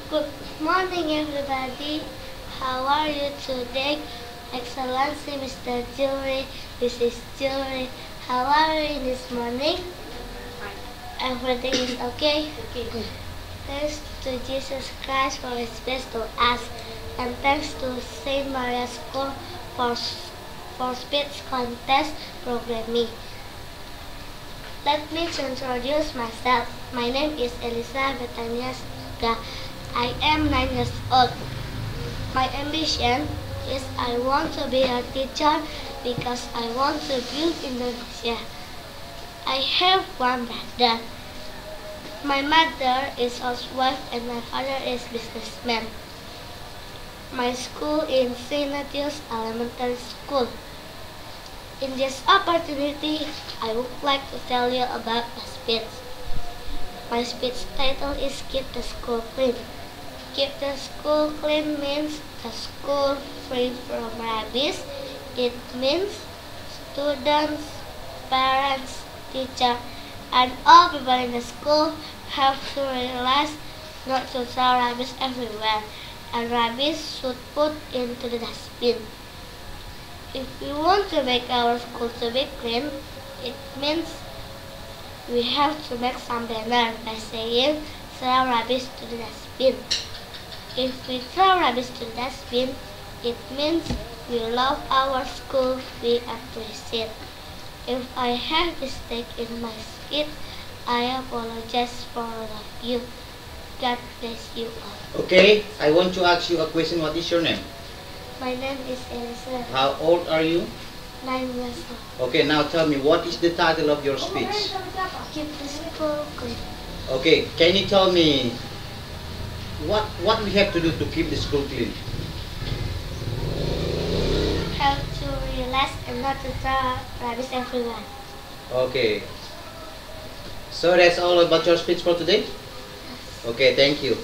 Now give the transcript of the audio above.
Good morning, everybody. How are you today? Excellency, Mr. Jury, Mrs. Jury. How are you this morning? Everything is okay? Okay. Thanks to Jesus Christ for His peace to us, and thanks to Saint Maria School for speech contest programming. Let me introduce myself. My name is Elisa Betania Siga. I am 9 years old. My ambition is I want to be a teacher because I want to build Indonesia. I have one brother. My mother is housewife and my father is businessman. My school is St. Matthew's Elementary School. In this opportunity, I would like to tell you about my speech. My speech title is Keep the School Clean. Keep the school clean means the school free from rabies. It means students, parents, teachers, and all people in the school have to realize not to throw rubbish everywhere, and rubbish should put into the dustbin. If we want to make our school to be clean, it means we have to make some banner by saying throw rubbish to the dustbin. If we throw rubbish to the dustbin, it means we love our school, we appreciate. If I have mistake in my speech, I apologize for all of you. God bless you all. Okay, I want to ask you a question. What is your name? My name is Elisa, How old are you? 9 years old. Okay, now tell me, what is the title of your speech? Keep the school clean. Okay, can you tell me what we have to do to keep the school clean? Have to realize and not to throw rubbish everywhere. Okay. So that's all about your speech for today? Okay, thank you.